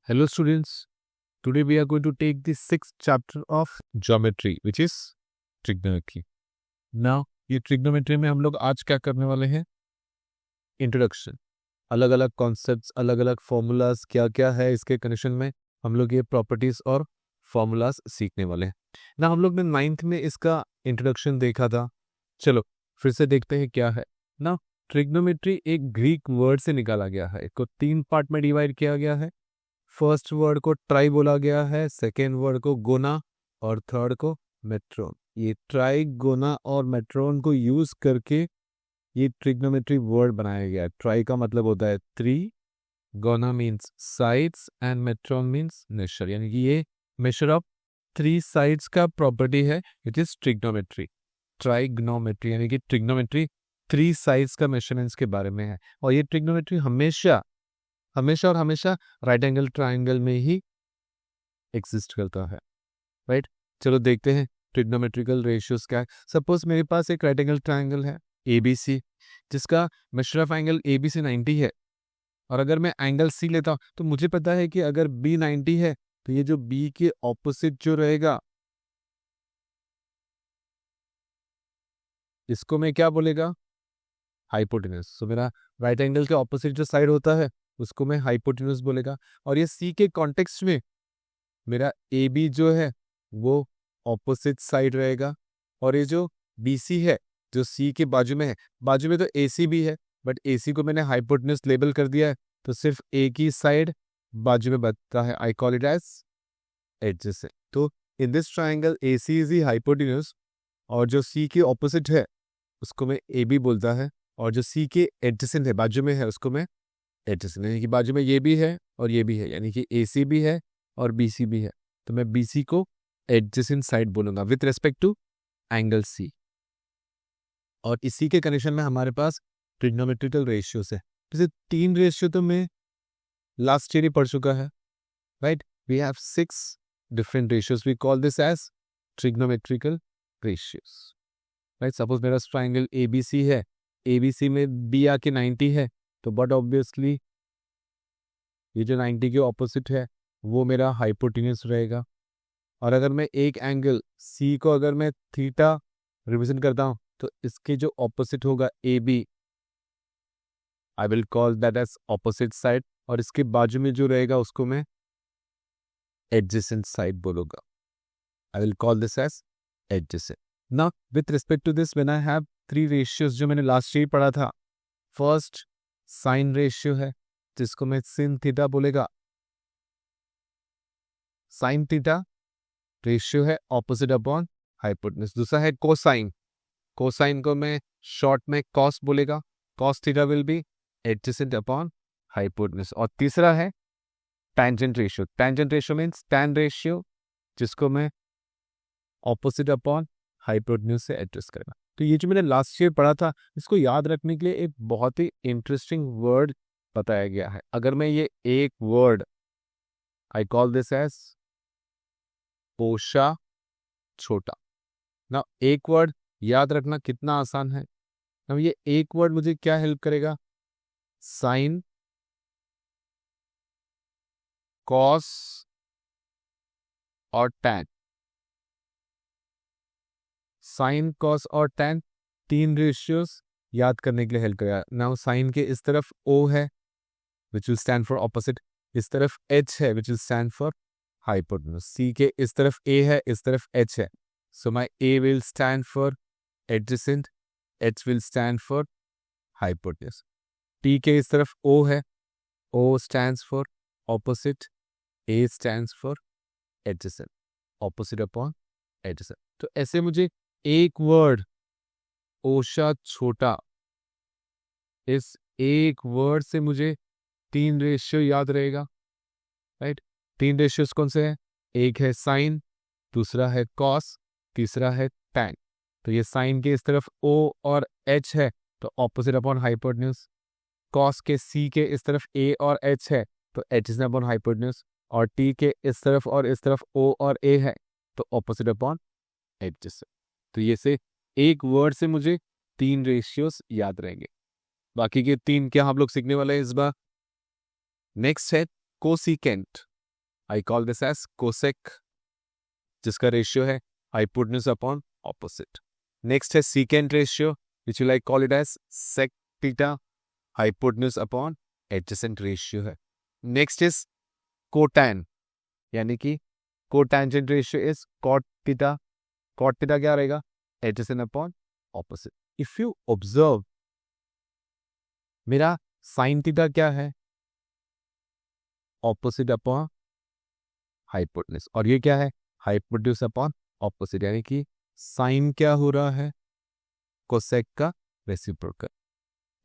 Hello students, today we are going to take the sixth chapter of geometry which is trigonometry. Now ये trigonometry में हम लोग आज क्या करने वाले हैं? इंट्रोडक्शन, अलग अलग कॉन्सेप्ट्स, अलग अलग फॉर्मूलाज क्या क्या है इसके कनेक्शन में हम लोग ये प्रॉपर्टीज और फॉर्मूलाज सीखने वाले हैं ना। हम लोग ने 9th में इसका इंट्रोडक्शन देखा था। चलो फिर से देखते हैं क्या है ना। ट्रिग्नोमेट्री एक ग्रीक वर्ड से निकाला गया है, इसको 3 पार्ट में डिवाइड किया गया है। फर्स्ट वर्ड को ट्राई बोला गया है, सेकेंड वर्ड को गोना और थर्ड को मेट्रोन। ये ट्राई, गोना और मेट्रोन को यूज करके ये ट्रिग्नोमेट्री वर्ड बनाया गया है। ट्राई का मतलब होता है 3, gona means sides and metron means measure, यानी कि ये मेजर ऑफ 3 साइड्स का प्रॉपर्टी है। इट इज ट्रिग्नोमेट्री, ट्राइग्नोमेट्री, यानी कि ट्रिग्नोमेट्री 3 साइड्स का मेजरमेंट्स के बारे में है। और ये ट्रिग्नोमेट्री हमेशा हमेशा और हमेशा राइट एंगल ट्राइंगल में ही एग्जिस्ट करता है, राइट। चलो देखते हैं ट्रिग्नोमेट्रिकल रेशियोज क्या है। सपोज मेरे पास एक राइट एंगल ट्राइंगल है ABC, जिसका मेजर ऑफ एंगल ABC 90 है। और अगर मैं एंगल C लेता हूं तो मुझे पता है कि अगर B 90 है तो ये जो B के ऑपोजिट जो रहेगा इसको मैं क्या बोलेगा? हाइपोटेन्यूज। सो मेरा राइट एंगल के ऑपोजिट जो साइड होता है उसको मैं हाइपोटेन्यूज बोलेगा। और ये C के कॉन्टेक्स्ट में मेरा AB जो है वो ऑपोजिट साइड रहेगा। और ये जो BC है जो C के बाजू में है, बाजू में तो AC भी है बट AC को मैंने हाइपोटेन्यूज लेबल कर दिया है तो सिर्फ A की साइड बाजू में बनता है। I call it as adjacent. तो in this triangle AC is the hypotenuse और जो C के ऑपोजिट है उसको मैं AB बोलता है। और जो C के एडजेसेंट है, बाजू में है, उसको मैं एडजेसेंट, यानी कि बाजू में ये भी है और ये भी है, यानी कि AC भी है और BC भी है। तो मैं BC को एडजेसेंट साइड बोलूंगा with respect to angle C। और इसी के कनेक्शन में हमारे पास ट्रिग्नोमेट्रिकल रेशियोज है। जैसे 3 रेशियो तो मैं लास्ट ईयर ही पढ़ चुका है, right. We have 6 different ratios, we call this as trigonometrical ratios, right. Suppose मेरा ट्राइंगल ABC है, ABC में B आके 90 है तो बट ऑब्वियसली ये जो 90 के ऑपोजिट है वो मेरा हाइपोटेन्यूज रहेगा। और अगर मैं एक एंगल C को अगर मैं थीटा रिप्रेजेंट करता हूं तो इसके जो ऑपोजिट होगा AB, I will call that as opposite side. और इसके बाजू में जो रहेगा उसको मैं एडजेसेंट साइड बोलूंगा। I will call this as adjacent. Now with respect to this when I have 3 ratios जो मैंने लास्ट ईयर पढ़ा था, फर्स्ट साइन रेशियो है जिसको मैं sin थीटा बोलेगा। साइन थीटा रेशियो है ऑपोजिट अपॉन हाइपोटेन्यूज। दूसरा है कोसाइन, कोसाइन को मैं शॉर्ट में कॉस बोलेगा, cos theta will be adjacent upon hypotenuse. और तीसरा है tangent ratio, tangent ratio means tan ratio जिसको मैं ऑपोजिट अपॉन हाइपोटेन्यूज से एडजस्ट करेगा। तो ये जो मैंने लास्ट ईयर पढ़ा था इसको याद रखने के लिए एक बहुत ही इंटरेस्टिंग वर्ड बताया गया है। अगर मैं ये एक word, I call this as पोशा छोटा। ना एक वर्ड याद रखना कितना आसान है। अब ये एक वर्ड मुझे क्या हेल्प करेगा? साइन, कॉस और टैन। साइन, कॉस और टैन 3 रेशियोज याद करने के लिए हेल्प करेगा। नाउ साइन के इस तरफ O है which will stand for opposite, इस तरफ H है which will stand for hypotenuse. C के इस तरफ A है, इस तरफ H है, so my A will stand for adjacent, H will stand for hypotenuse. T के इस तरफ O है, O stands for opposite, A stands for adjacent, opposite upon adjacent। तो ऐसे मुझे एक वर्ड ओशा छोटा, इस एक वर्ड से मुझे 3 रेशियो याद रहेगा, राइट। 3 रेशियोज कौन से हैं? एक है साइन, दूसरा है कॉस, तीसरा है टैन। तो ये साइन के इस तरफ O और H है तो ऑपोजिट अपॉन हाइपोटेन्यूज। कॉस के C के इस तरफ A और H है तो एडजेसेंट अपॉन हाइपोटेन्यूज। और T के इस तरफ और इस तरफ O और A है तो ऑपोजिट अपॉन एडजेसेंट। तो ये से एक वर्ड से मुझे 3 रेशियोज याद रहेंगे। बाकी के 3 क्या हम लोग सीखने वाले हैं इस बार? नेक्स्ट है cosecant. I call this as cosec, जिसका रेशियो है हाइपोटेन्यूज अपॉन ऑपोजिट। नेक्स्ट है secant ratio, which will I call it as sec theta hypotenuse upon adjacent ratio है। नेक्स्ट इज कोटैन, यानी कि cotangent ratio is cot theta. Cot theta क्या रहेगा? Adjacent upon opposite. If you observe, मेरा sine theta क्या है? Opposite upon hypotenuse, और ये क्या है? हाइपोटेन्यूज अपॉन ऑपोजिट, यानी कि साइन क्या हो रहा है? कोसेक का रेसिप्रोकल।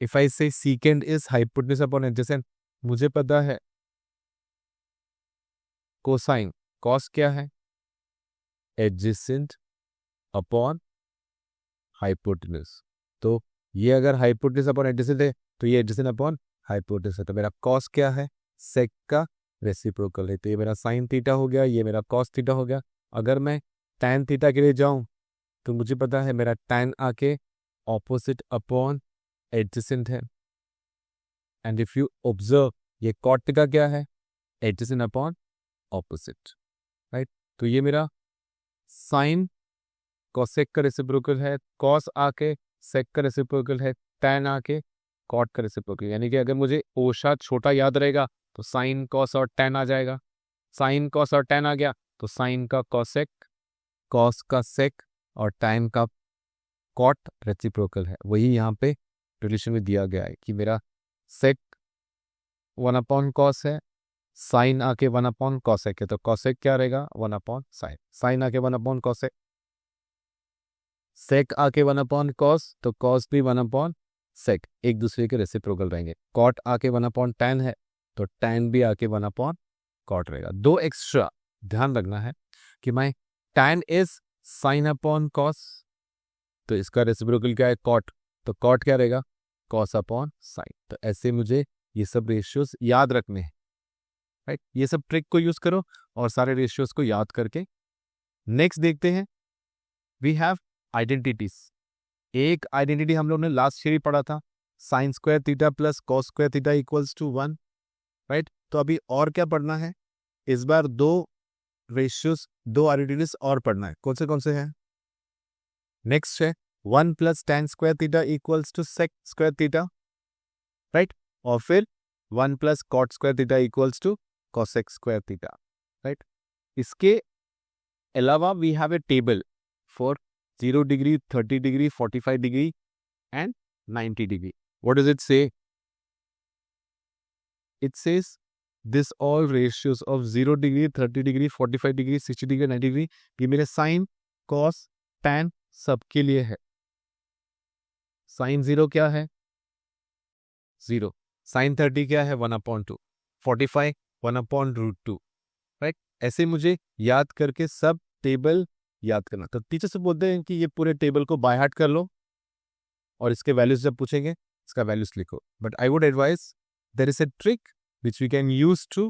इफ आई से सीकेंड इज हाइपोटेन्यूज अपॉन एडजेसेंट, मुझे पता है कोसाइन, कॉस क्या है? Adjacent upon hypotenuse. तो ये अगर हाइपोटेन्यूज अपॉन एडजेसेंट है तो ये एडजेसेंट अपॉन हाइपोटेन्यूज है, तो मेरा कॉस क्या है? सेक का रेसिप्रोकल है। तो ये मेरा साइन थीटा हो गया, ये मेरा कॉस थीटा हो गया। अगर मैं टैन थीटा के लिए जाऊं तो मुझे पता है मेरा टैन आके ऑपोजिट अपॉन एडजेसेंट है। एंड इफ यू ऑब्जर्व, ये कॉट थीटा क्या है? Adjacent upon opposite, right? तो ये मेरा साइन कोसेक का रेसिप्रोकल है, कॉस आके सेक का रेसिप्रोकल है, टैन आके कॉट का रेसिप्रोकल। यानी कि अगर मुझे ओशा छोटा याद रहेगा तो साइन कॉस और टैन आ जाएगा। साइन कॉस और टैन आ गया तो साइन का कॉसेक, कॉस का सेक और टैन का कॉट रेसिप्रोकल है। वही यहाँ पे रिलेशन में दिया गया है कि मेरा सेक 1 अपॉन कॉस है, साइन आके 1 अपॉन कॉसेक है, तो कॉसेक क्या रहेगा? 1 अपॉन साइन। साइन आके 1 अपॉन कॉसेक, सेक आके 1 अपॉन कॉस, तो कॉस भी 1 अपॉन सेक, एक दूसरे के रेसिप्रोकल रहेंगे। कॉट आके 1 अपॉन टैन है तो टैन भी आके 1 अपॉन कॉट रहेगा। दो एक्स्ट्रा ध्यान रखना है कि my tan is sine upon cos, तो इसका रेसिप्रोकल क्या है? कॉट, तो कॉट क्या रहेगा? Cos upon sine. तो ऐसे मुझे ये सब रेशियोज याद रखने हैं, राइट? ये सब ट्रिक को यूज करो और सारे रेशियोज को याद करके। नेक्स्ट देखते हैं, वी हैव आइडेंटिटीज। एक आइडेंटिटी हम लोग ने लास्ट ईयर ही पढ़ा था, sine square theta plus cos square theta equals to 1, right? तो अभी और क्या पढ़ना है? इस बार दो रेशियोज, दो आइडेंटिटीज और पढ़ना है। कौन से हैं? नेक्स्ट है 1 plus tan square theta equals to sec square theta, right? और फिर 1 plus cot square theta equals to cosec square theta, right? इसके अलावा we have a table for 0 degree, 30 degree, 45 degree and 90 degree. What does it say? It says this all ratios of 0 degree, 30 degree, 45 degree, 60 degree, 90 degree, ये मेरे sign, cos, tan सबके लिए है। Sign 0 क्या है? 0। Sign 30 क्या है? 1/2। 45 1/√2, राइट? ऐसे मुझे याद करके सब टेबल याद करना। तो टीचर से बोलते हैं कि ये पूरे टेबल को बाय हार्ट कर लो और इसके वैल्यूज जब पूछेंगे इसका वैल्यूज लिखो। But I would advise there is a trick which we can use to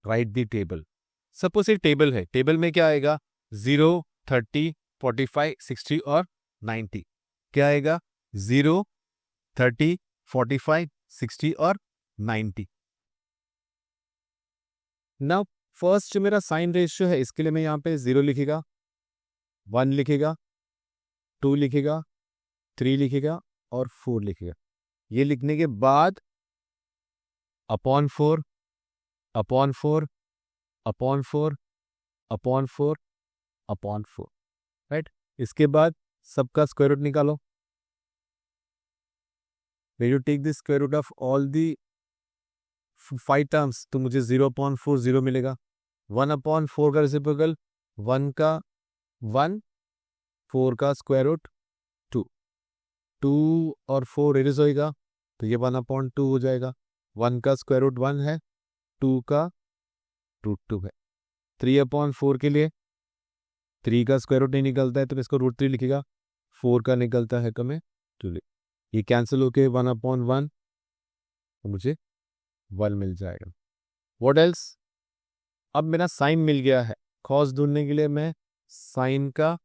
write the table. Suppose ये टेबल है, टेबल में क्या आएगा? 0, 30, 45, 60 और 90। क्या आएगा? 0, 30, 45, 60 और 90। नाउ फर्स्ट जो मेरा साइन रेशियो है, इसके लिए मैं यहाँ पे 0 लिखेगा, 1 लिखेगा, 2 लिखेगा, 3 लिखेगा और 4 लिखेगा। ये लिखने के बाद upon 4, upon 4, upon 4, upon 4, upon 4, right? इसके बाद सबका स्क्वायर रूट निकालो। When you take the square root of all the 5 terms तो मुझे 0/4 0 मिलेगा। 1/4 का रेसिप्रोकल 1 का 1, 4 का स्क्वायर रूट 2, 2 और 4 रेडिस होएगा तो ये 1/2 हो जाएगा। 1 का स्क्वायर रूट 1 है, 2 का रूट 2 है। 3/4 के लिए 3 का स्क्वायर रूट नहीं निकलता है तो मैं इसको √3 लिखेगा, 4 का निकलता है तो मैं 2 ये कैंसिल होके 1/1 तो मुझे 1 मिल जाएगा। What else? अब मेरा साइन मिल गया है, कॉस ढूंढने के लिए मैं साइन का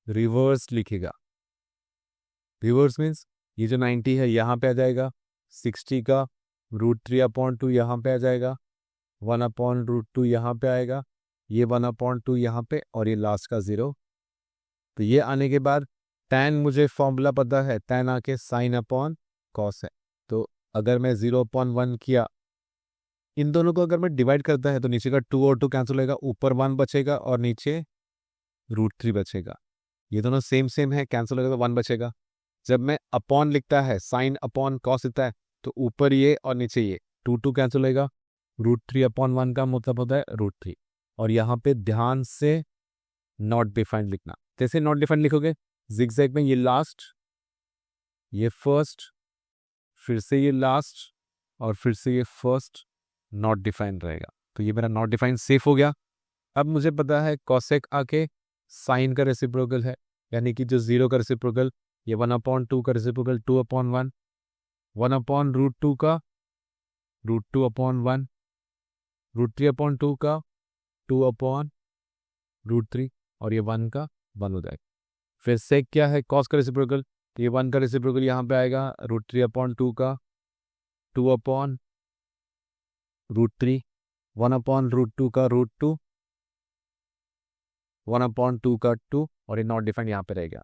रिवर्स लिखेगा। रिवर्स मीन्स ये जो 90 है यहाँ पे आ जाएगा, 60 का √3/2 यहाँ पे आ जाएगा, 1/√2 यहाँ पे आएगा, ये 1/2 यहाँ पे, और ये लास्ट का 0। तो ये आने के बाद tan मुझे फॉर्मूला पता है, tan आके sin/cos है। तो अगर मैं 0/1 किया, इन दोनों को अगर मैं डिवाइड करता है तो नीचे का 2 और 2 कैंसिल होगा, ऊपर 1 बचेगा और नीचे √3 बचेगा। ये दोनों सेम सेम है, कैंसिल होगा तो 1 बचेगा। जब मैं अपॉन लिखता है, sin/cos लिखता है, तो ऊपर ये और नीचे ये 2 कैंसिल होगा, √3/1 का मतलब होता है √3। और यहाँ पे ध्यान से नॉट डिफाइंड लिखना। जैसे नॉट डिफाइंड लिखोगे, जिगजैग में ये लास्ट, ये फर्स्ट, फिर से ये लास्ट, और फिर से ये फर्स्ट नॉट डिफाइंड रहेगा। तो ये मेरा नॉट डिफाइंड सेफ हो गया। अब मुझे पता है कॉसेक आके साइन का रेसिप्रोकल है, यानी कि जो 0 का रेसिप्रोकल, ये 1/2 का रेसिप्रोकल 2/1, 1/√2 का √2/1, √3/2 का 2/√3, और ये 1 का 1 हो जाएगा। फिर सेक क्या है, कॉस का रेसिप्रोकल, तो ये 1 का रेसिप्रोकल यहाँ पे आएगा, √3/2 का 2/√3, 1/√2 का √2, 1/2 का 2, और ये नॉट डिफाइंड यहाँ पे रहेगा।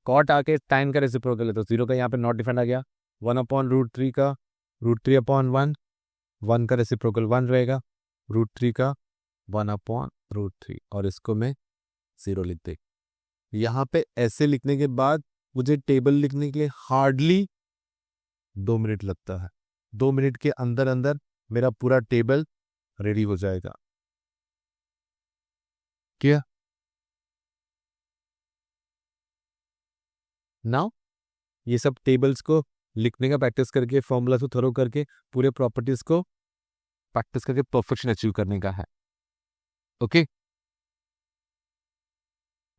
कॉट आके tan का रेसिप्रोकल है, तो 0 का यहाँ पे नॉट डिफाइंड आ गया, 1/√3 का √3/1, 1 का रेसिप्रोकल 1 रहेगा, √3 का 1/√3, और इसको मैं 0 लिख दे। यहाँ पे ऐसे लिखने के बाद मुझे टेबल लिखने के लिए हार्डली 2 मिनट लगता है। 2 मिनट के अंदर अंदर मेरा पूरा टेबल रेडी हो जाएगा। क्या नाउ ये सब टेबल्स को लिखने का प्रैक्टिस करके, फॉर्मूला को थरो करके, पूरे प्रॉपर्टीज को प्रैक्टिस करके परफेक्शन अचीव करने का है। ओके।